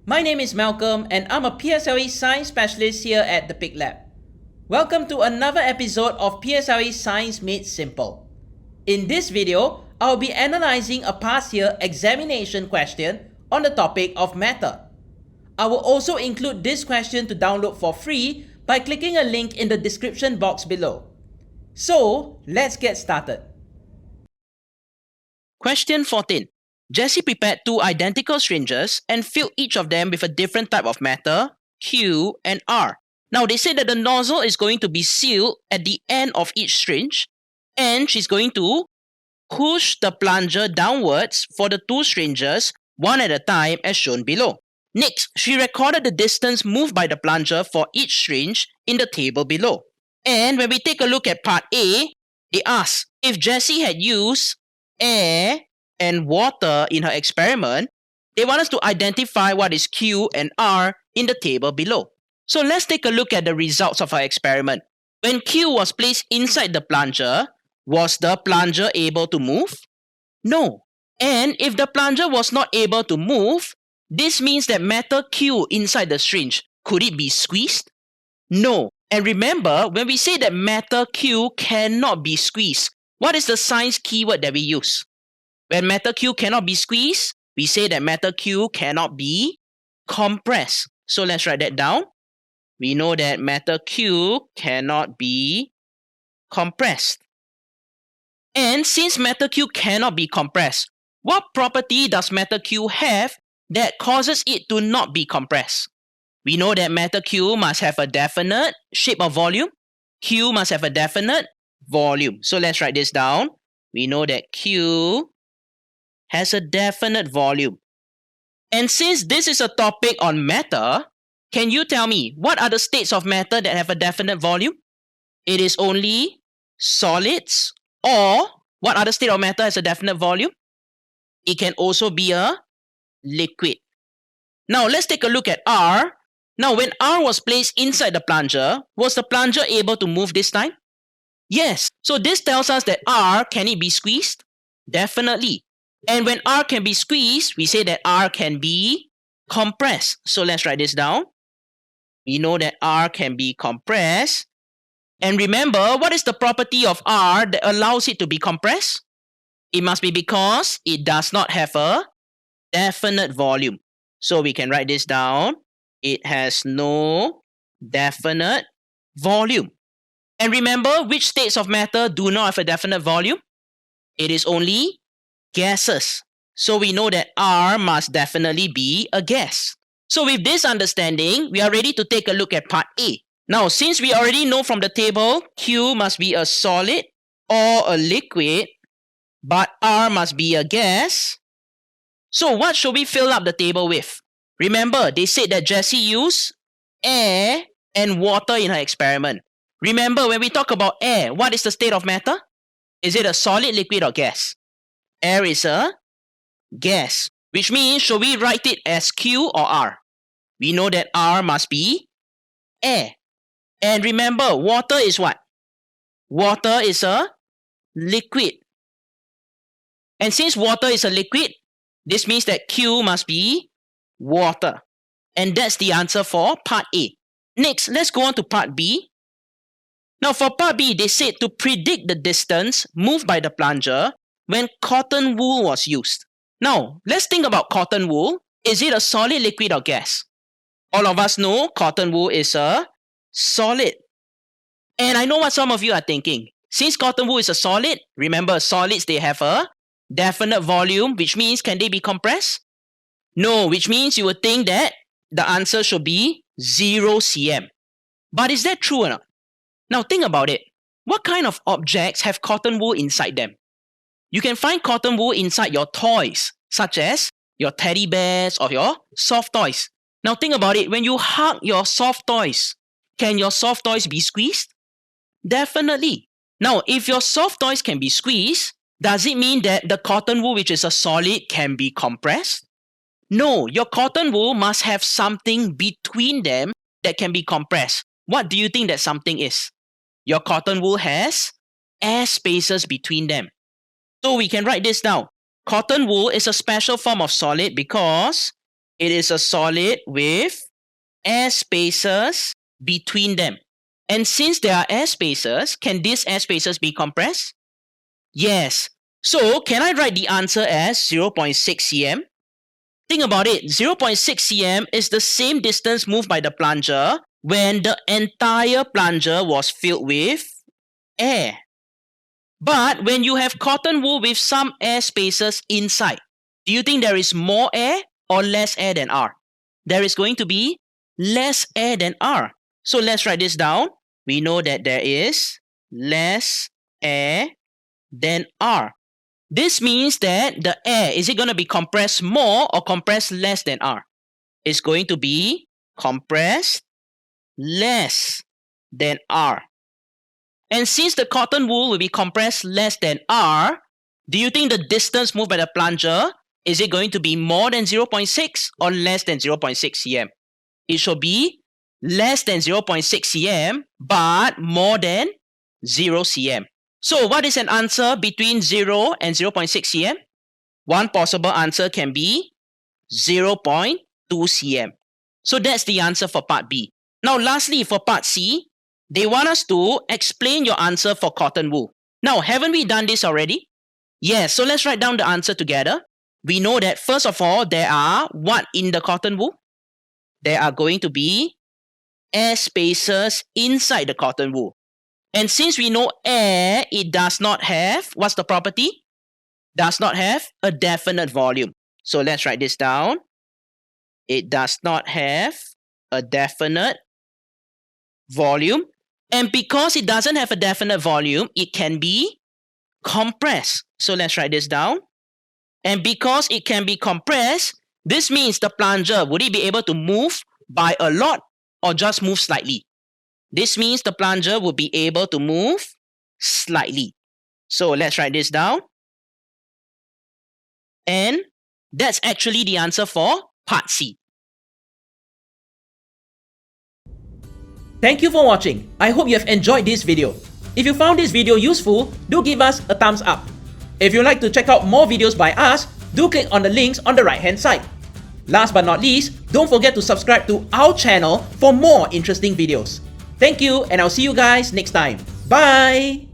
My name is Malcolm and I'm a PSLE Science Specialist here at the PIC Lab. Welcome to another episode of PSLE Science Made Simple. In this video, I'll be analyzing a past year examination question on the topic of matter. I will also include this question to download for free by clicking a link in the description box below. So, let's get started. Question 14. Jessie prepared two identical syringes and filled each of them with a different type of matter, Q and R. Now they say that the nozzle is going to be sealed at the end of each syringe and she's going to push the plunger downwards for the two syringes one at a time as shown below. Next, she recorded the distance moved by the plunger for each syringe in the table below. And when we take a look at part A, they ask if Jessie had used air and water in her experiment, they want us to identify what is Q and R in the table below. So let's take a look at the results of our experiment. When Q was placed inside the plunger, was the plunger able to move? No. And if the plunger was not able to move, this means that matter Q inside the syringe, could it be squeezed? No. And remember, when we say that matter Q cannot be squeezed, what is the science keyword that we use? When matter Q cannot be squeezed, we say that matter Q cannot be compressed. So let's write that down. We know that matter Q cannot be compressed. And since matter Q cannot be compressed, what property does matter Q have that causes it to not be compressed? We know that matter Q must have a definite shape or volume. Q must have a definite volume. So let's write this down. We know that Q has a definite volume. And since this is a topic on matter, can you tell me what are the states of matter that have a definite volume? It is only solids, or what other state of matter has a definite volume? It can also be a liquid. Now let's take a look at R. Now when R was placed inside the plunger, was the plunger able to move this time? Yes. So this tells us that R, can it be squeezed? Definitely. And when R can be squeezed, we say that R can be compressed. So let's write this down. We know that R can be compressed. And remember, what is the property of R that allows it to be compressed? It must be because it does not have a definite volume. So we can write this down. It has no definite volume. And remember, which states of matter do not have a definite volume? It is only gases. So we know that R must definitely be a gas. So with this understanding, we are ready to take a look at part A. Now, since we already know from the table, Q must be a solid or a liquid, but R must be a gas. So what should we fill up the table with? Remember, they said that Jessie used air and water in her experiment. Remember, when we talk about air, what is the state of matter? Is it a solid, liquid, or gas? Air is a gas, which means should we write it as Q or R? We know that R must be air. And remember, water is what? Water is a liquid. And since water is a liquid, this means that Q must be water. And that's the answer for part A. Next, let's go on to part B. Now for part B, they said to predict the distance moved by the plunger when cotton wool was used. Now, let's think about cotton wool. Is it a solid, liquid, or gas? All of us know cotton wool is a solid. And I know what some of you are thinking. Since cotton wool is a solid, remember solids, they have a definite volume, which means can they be compressed? No, which means you would think that the answer should be 0 cm. But is that true or not? Now think about it. What kind of objects have cotton wool inside them? You can find cotton wool inside your toys, such as your teddy bears or your soft toys. Now think about it. When you hug your soft toys, can your soft toys be squeezed? Definitely. Now, if your soft toys can be squeezed, does it mean that the cotton wool, which is a solid, can be compressed? No, your cotton wool must have something between them that can be compressed. What do you think that something is? Your cotton wool has air spaces between them. So we can write this down. Cotton wool is a special form of solid because It is a solid with air spaces between them. And since there are air spaces, can these air spaces be compressed? Yes. So can I write the answer as 0.6 cm? Think about it. 0.6 cm is the same distance moved by the plunger when the entire plunger was filled with air. But when you have cotton wool with some air spaces inside, do you think there is more air or less air than R? There is going to be less air than R. So let's write this down. We know that there is less air than R. This means that the air, is it going to be compressed more or compressed less than R? It's going to be compressed less than R. And since the cotton wool will be compressed less than R, do you think the distance moved by the plunger, is it going to be more than 0.6 or less than 0.6 cm? It should be less than 0.6 cm but more than 0 cm. So what is an answer between 0 and 0.6 cm? One possible answer can be 0.2 cm. So that's the answer for part B. Now lastly, for part C, they want us to explain your answer for cotton wool. Now, haven't we done this already? Yes, so let's write down the answer together. We know that first of all, there are what in the cotton wool? There are going to be air spaces inside the cotton wool. And since we know air, it does not have, what's the property? Does not have a definite volume. So let's write this down. It does not have a definite volume. And because it doesn't have a definite volume, it can be compressed. So let's write this down. And because it can be compressed, this means the plunger, would it be able to move by a lot or just move slightly? This means the plunger will be able to move slightly. So let's write this down. And that's actually the answer for part C. Thank you for watching. I hope you have enjoyed this video. If you found this video useful, do give us a thumbs up. If you'd like to check out more videos by us, do click on the links on the right hand side. Last but not least, don't forget to subscribe to our channel for more interesting videos. Thank you, and I'll see you guys next time. Bye!